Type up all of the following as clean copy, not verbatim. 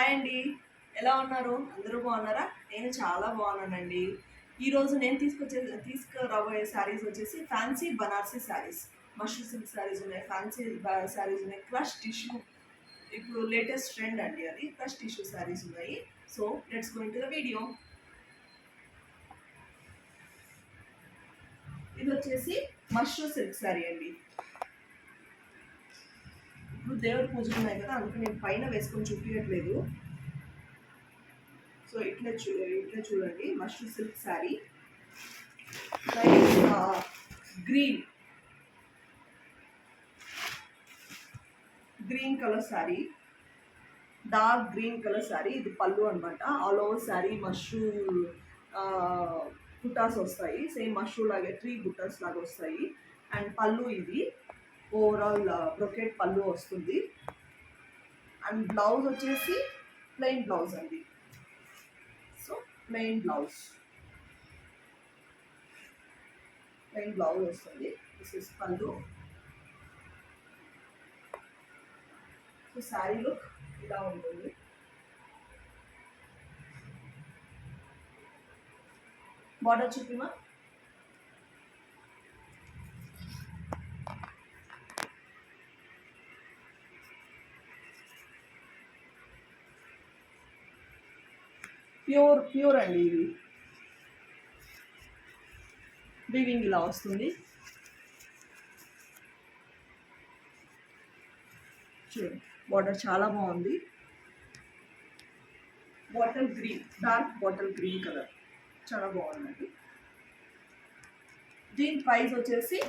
Hi అండి, ఎలా ఉన్నారు? అందరూ బాగున్నారా? నేను చాలా బాగున్నానండి. ఈరోజు నేను తీసుకురాబోయే శారీస్ వచ్చేసి ఫ్యాన్సీ బనార్సీ శారీస్. మష్రూ సిల్క్ శారీస్ ఉన్నాయి, ఫ్యాన్సీ శారీస్ ఉన్నాయి, క్రష్ టిష్యూ. ఇప్పుడు లేటెస్ట్ ట్రెండ్ అండి, అది క్రష్ టిష్యూ శారీస్ ఉన్నాయి. So let's go into the video. ఇది వచ్చేసి మష్రూ సిల్క్ శారీ అండి. ఇప్పుడు దేవుడి పూజలు ఉన్నాయి కదా, అందుకే నేను పైన వేసుకొని చూపించట్లేదు. సో ఇట్లా చూడండి, mashru silk sari, green colour sari, dark green colour sari. ఇది పళ్ళు అనమాట. ఆల్ ఓవర్ శారీ మష్రూ బుట్టాస్ వస్తాయి, సేమ్ మష్రూ లాగే 3 బుట్టాస్ లాగా వస్తాయి. అండ్ పళ్ళు ఇది ఓవరాల్ బ్రొకెట్ పళ్ళు వస్తుంది. అండ్ బ్లౌజ్ వచ్చేసి ప్లెయిన్ బ్లౌజ్ అండి. సో ప్లెయిన్ బ్లౌజ్ వస్తుంది. దిస్ ఇస్ పళ్ళు. సో శారీ లుక్ ఇలా ఉంటుంది. బార్డర్ చూపిమా. ప్యూర్ అండి, ఇది వీవింగ్ ఇలా వస్తుంది. చూడండి, బార్డర్ చాలా బాగుంది. Bottle green, dark bottle green colour చాలా బాగుందండి. దీని ప్రైస్ వచ్చేసి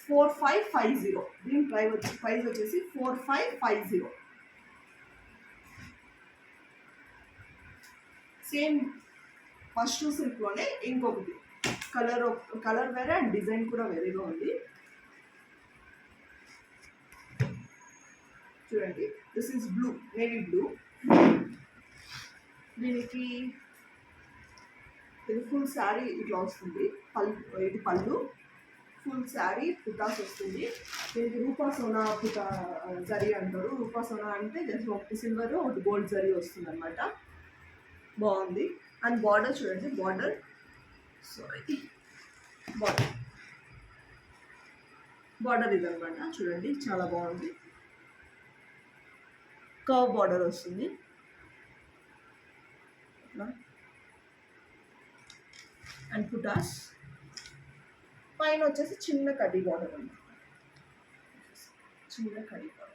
4550. దీని ప్రైస్ వచ్చేసి 4550. సేమ్ మష్రూ సిల్క్లోనే ఇంకొకటి కలర్ వేరే అండ్ డిజైన్ కూడా వేరేగా ఉంది. చూడండి, this is blue, navy blue. దీనికి ఇది ఫుల్ శారీ ఇట్లా వస్తుంది. ఇది పళ్ళు, ఫుల్ శారీ పుటాస్ వస్తుంది. దీనికి రూపా సోనా పుటా జరీ అంటారు. రూపా సోనా అంటే జస్ట్ ఒకటి సిల్వర్ ఒకటి గోల్డ్ జరీ వస్తుంది అనమాట. బాగుంది. అండ్ బార్డర్ చూడండి, బార్డర్ ఇదనమాట. చూడండి, చాలా బాగుంది. కర్వ్ బార్డర్ వస్తుంది. అండ్ పుటాస్ పైన వచ్చేసి చిన్న కడ్డీ బార్డర్ అన్నమాట. చిన్న కడ్డీ బార్డర్.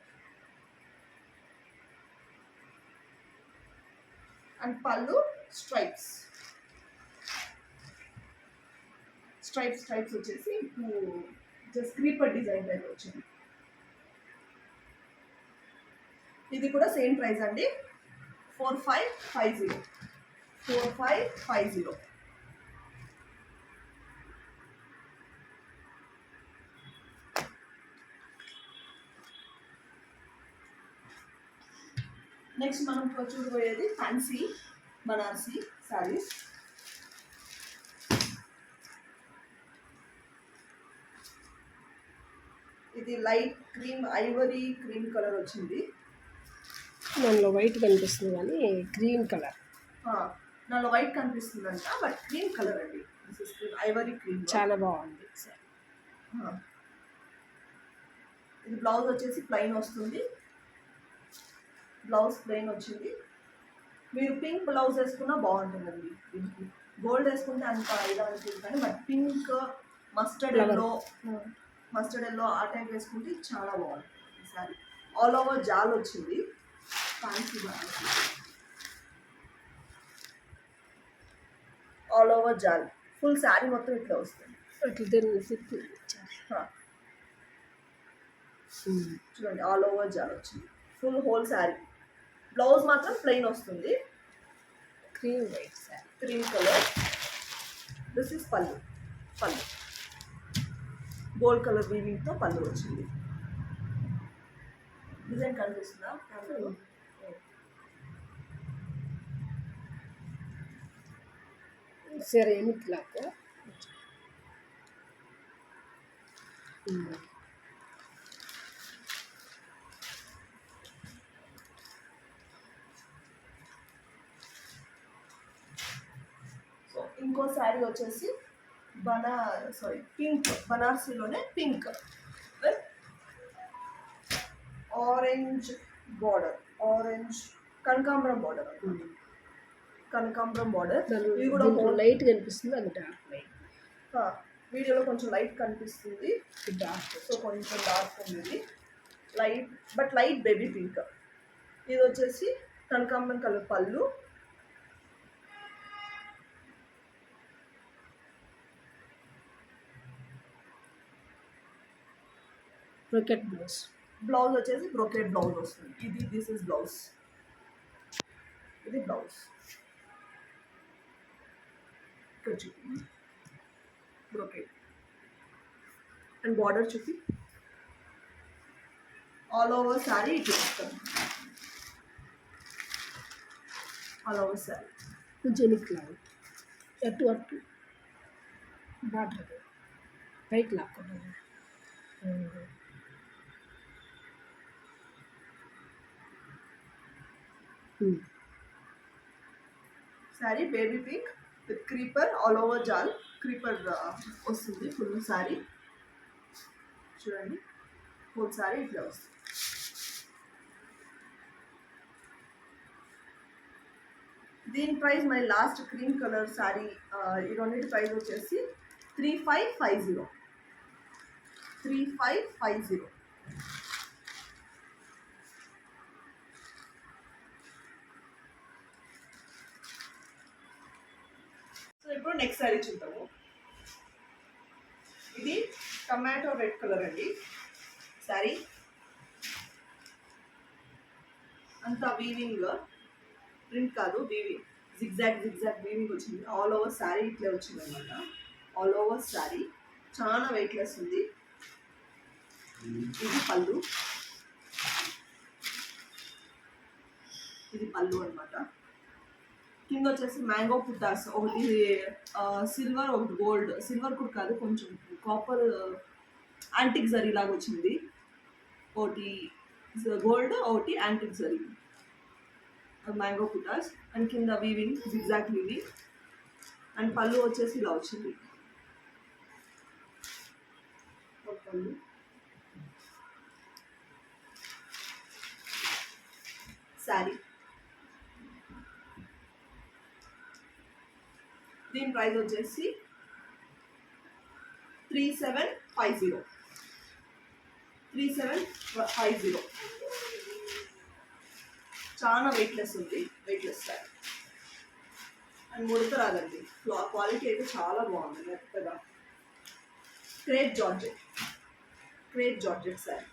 అండ్ పళ్ళు స్ట్రైప్స్ వచ్చేసి ఇప్పుడు జస్ట్ క్రీపర్ డిజైన్ టైప్ వచ్చింది. ఇది కూడా సేమ్ ప్రైస్ అండి, 4550. నెక్స్ట్ మనం చూడబోయేది ఫ్యాన్సీ బనారసీ శారీస్. ఇది light cream, Ivory cream colour వచ్చింది. దానిలో వైట్ కనిపిస్తుంది కానీ క్రీమ్ కలర్. దానిలో వైట్ కనిపిస్తుందంట, బట్ క్రీమ్ కలర్ అండి. ఐవరీ క్రీమ్ చాలా బాగుంది. ఇది బ్లౌజ్ వచ్చేసి ప్లెయిన్ వస్తుంది. బ్లౌజ్ ప్లెయిన్ వచ్చింది. మీరు పింక్ బ్లౌజ్ వేసుకున్నా బాగుంటుందండి. గోల్డ్ వేసుకుంటే అంత ఇదా అనిపిస్తుంది కానీ, బట్ పింక్, మస్టర్డ్ ఎల్లో ఆ టైప్ వేసుకుంటే చాలా బాగుంటుంది ఈ సారీ. ఆల్ ఓవర్ జాల్ వచ్చింది. ఫ్యాన్సీ బనారసీ ఆల్ ఓవర్ జాల్. ఫుల్ శారీ మొత్తం ఇట్లా వస్తుంది. చూడండి, ఆల్ ఓవర్ జాల్ వచ్చింది. Full whole sari. బ్లౌజ్ మాత్రం ప్లెయిన్ వస్తుంది. Cream colour. This is pallu gold colour వీవింగ్తో పళ్ళు వచ్చింది. డిజైన్ కనిపిస్తుందా? సెరేమిక్ లాగా. ఇంకో శారీ వచ్చేసి పింక్, బనారసీలోనే pink with orange border, orange కనకాంబరం బార్డర్ అనమాట. కనకాంబరం బార్డర్. ఇది కూడా లైట్ కనిపిస్తుంది, అది డార్క్ లైట్. వీడియోలో కొంచెం లైట్ కనిపిస్తుంది, డార్క్. సో కొంచెం డార్క్ ఉంది, light but light baby pink. ఇది వచ్చేసి కనకాంబరం కలర్ పళ్ళు, బ్రోకెట్ బ్లౌజ్. బ్లౌజ్ వచ్చేసి బ్రోకెట్ బ్లౌజ్ వస్తుంది. దిస్ ఇస్ బ్లౌజ్, ఇది బ్లౌజ్. ఇక్కడ చూపి బ్రోకెట్ అండ్ బార్డర్ చూపి. ఆల్ ఓవర్ శారీ ఇట్లా ఇస్తాను, ఆల్ ఓవర్ శారీ జెనిక్ లాగా అటు అటు బార్డర్ పైకి లాక్కుండా. Sari baby pink with creeper all over జాల్. క్రీపర్ వస్తుంది ఫుల్ శారీ. చూడండి ఫుల్ శారీ ఇట్లా వస్తుంది. దీని price my last cream colour sari, ఈ రెండింటి ప్రైస్ వచ్చేసి 3550. 3550. సో ఇప్పుడు నెక్స్ట్ శారీ చూద్దాము. ఇది టమాటో రెడ్ కలర్ అండి శారీ. అంతా వీవింగ్, ప్రింట్ కాదు వీవింగ్, జిగ్జాగ్ వీవింగ్ వచ్చింది. ఆల్ ఓవర్ శారీ ఇట్లా వచ్చింది అనమాట. ఆల్ ఓవర్ శారీ చాలా వెయిట్లెస్ ఉంది. ఇది పళ్ళు, ఇది పళ్ళు అనమాట. కింద వచ్చేసి మ్యాంగో పుట్టాస్, ఒకటి సిల్వర్, ఒకటి గోల్డ్. సిల్వర్ కూడా కాదు, కొంచెం కాపర్ యాంటిక్ జరీ లాగా వచ్చింది. ఒకటి గోల్డ్, ఒకటి యాంటిక్ జరీ, మ్యాంగో పుటాస్. అండ్ కింద వీవింగ్, జిగ్జాగ్ వీవింగ్. అండ్ పళ్ళు వచ్చేసి ఇలా వచ్చింది పళ్ళు. శారీ దీని ప్రైస్ వచ్చేసి 3750. 3750. చాలా వెయిట్లెస్ ఉంది, వెయిట్లెస్ శారీ. అండ్ ముడత రాదండి. క్వాలిటీ అయితే చాలా బాగుంది, మెత్తగా. Crepe georgette sari.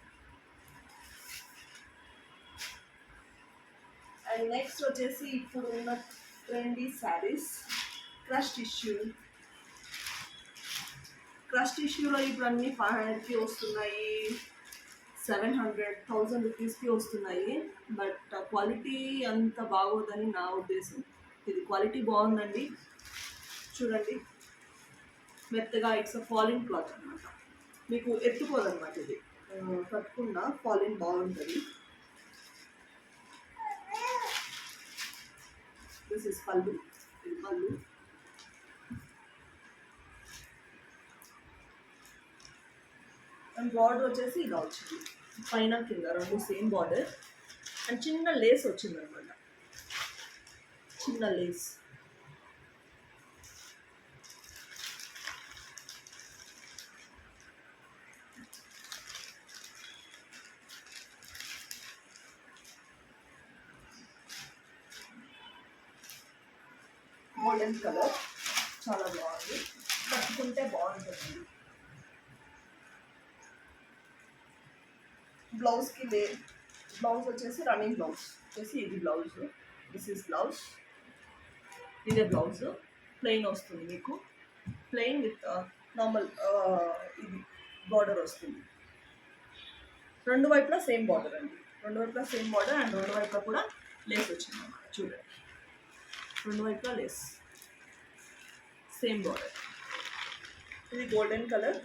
And next వచ్చేసి ఇప్పుడు ఉన్న ట్రెండీ శారీస్, క్రష్ టిష్యూలో ఇప్పుడు అన్ని 500కి వస్తున్నాయి, 700, 1000 రూపీస్కి వస్తున్నాయి. బట్ క్వాలిటీ అంత బాగోదని నా ఉద్దేశం. ఇది క్వాలిటీ బాగుందండి, చూడండి మెత్తగా. ఇట్స్ అ ఫాలిన్ క్లాత్ అనమాట, మీకు ఎత్తుకోదన్నమాట. ఇది కట్టుకున్నా ఫాలిన్ బాగుంటుంది. దిస్ ఇస్ పళ్ళు, ఇది పళ్ళు. అండ్ బార్డర్ వచ్చేసి ఇలా వచ్చింది, పైన కింద రెండు సేమ్ బార్డర్. అండ్ చిన్న లేస్ వచ్చింది అనమాట, చిన్న లేస్. గోల్డెన్ కలర్ చాలా బాగుంది, కట్టుకుంటే బాగుంటుంది. బ్లౌజ్కి బ్లౌజ్ వచ్చేసి రన్నింగ్ బ్లౌజ్ వచ్చేసి ఇది బ్లౌజ్. దిస్ ఈస్ బ్లౌజ్, ఇదే బ్లౌజ్. ప్లెయిన్ వస్తుంది మీకు, ప్లెయిన్ విత్ నార్మల్ ఇది బార్డర్ వస్తుంది. రెండు వైపులా సేమ్ బార్డర్ అండి, రెండు వైపులా సేమ్ బార్డర్. అండ్ రెండు వైపులా కూడా లేస్ వచ్చింది అన్నమాట. చూడండి రెండు వైపులా లేస్, సేమ్ బార్డర్. ఇది గోల్డెన్ కలర్.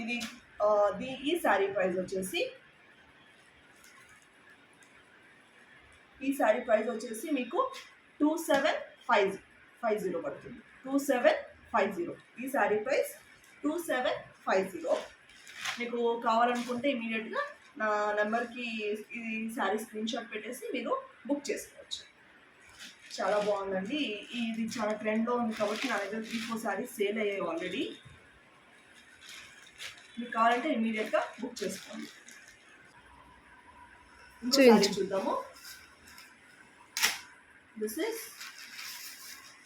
ఇది ఈ శారీ ప్రైస్ వచ్చేసి మీకు 2750. 2750 పడుతుంది. 2750. ఈ శారీ ప్రైస్ 2750. మీకు కావాలనుకుంటే ఇమీడియట్గా నా నెంబర్కి ఈ శారీ స్క్రీన్ షాట్ పెట్టేసి మీరు బుక్ చేసుకోవచ్చు. చాలా బాగుందండి. ఇది చాలా ట్రెండ్లో ఉంది కాబట్టి నా దగ్గర 3-4 శారీస్ సేల్ అయ్యాయి ఆల్రెడీ. మీకు కావాలంటే ఇమీడియట్గా బుక్ చేసుకోండి. ఇంకో శారీ చూద్దాము. This is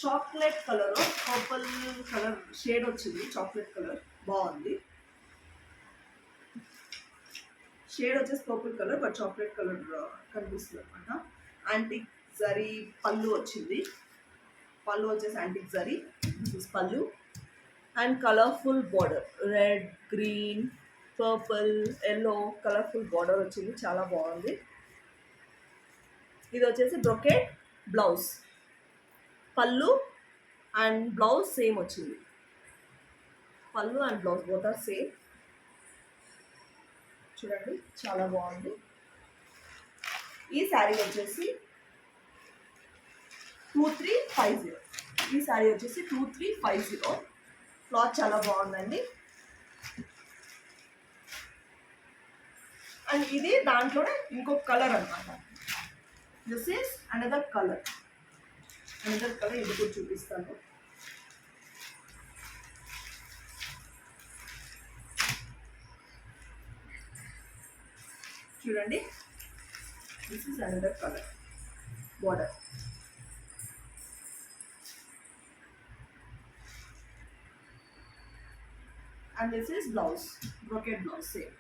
chocolate colour, purple colour shade వచ్చింది. చాక్లెట్ కలర్ బాగుంది. షేడ్ వచ్చేసి purple colour but chocolate colour కనిపిస్తుంది అనమాట. యాంటిక్ జరీ పళ్ళు వచ్చింది. పళ్ళు వచ్చేసి antique zari. This is pallu and colourful border, red, green, purple, yellow colourful border వచ్చింది. చాలా బాగుంది. ఇది వచ్చేసి brocade blouse. Pallu and blouse same వచ్చింది. Pallu and blouse both are same. చూడండి చాలా బాగుంది. ఈ శారీ వచ్చేసి 2350. ఈ శారీ వచ్చేసి 2350. క్లాత్ చాలా బాగుందండి. అండ్ ఇది దాంట్లోనే ఇంకొక కలర్ అనమాట. This is another colour. ఇది కూడా చూపిస్తాను. చూడండి, this is another colour border. And this is blouse, brocade blouse same.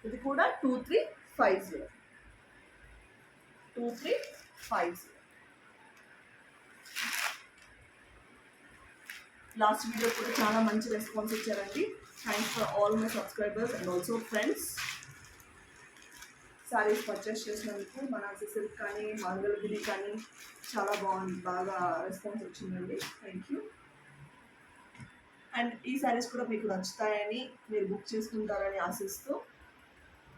ఇది కూడా 2350. 2350. లాస్ట్ వీడియో కూడా చాలా మంచి రెస్పాన్స్ ఇచ్చారండి. Thanks for all my subscribers and also friends. Saris purchase చేసినందుకు బనారసి సిల్క్ కానీ మంగళగిరి కానీ చాలా బాగా రెస్పాన్స్ వచ్చిందండి. Thank you. అండ్ ఈ శారీస్ కూడా మీకు నచ్చుతాయని, మీరు బుక్ చేసుకుంటారని ఆశిస్తూ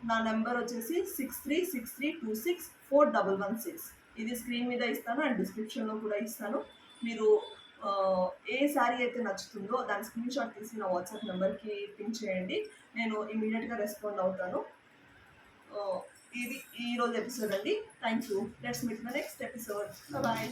నా నెంబర్ వచ్చేసి 6363264116. ఇది స్క్రీన్ మీద ఇస్తాను అండ్ డిస్క్రిప్షన్లో కూడా ఇస్తాను. మీరు ఏ శారీ అయితే నచ్చుతుందో దాని స్క్రీన్ షాట్ తీసి నా వాట్సాప్ నెంబర్కి పింక్ చేయండి. నేను ఇమీడియట్గా రెస్పాండ్ అవుతాను. ఇది ఈరోజు ఎపిసోడ్ అండి. Thank you. Let's meet the next episode. Bye.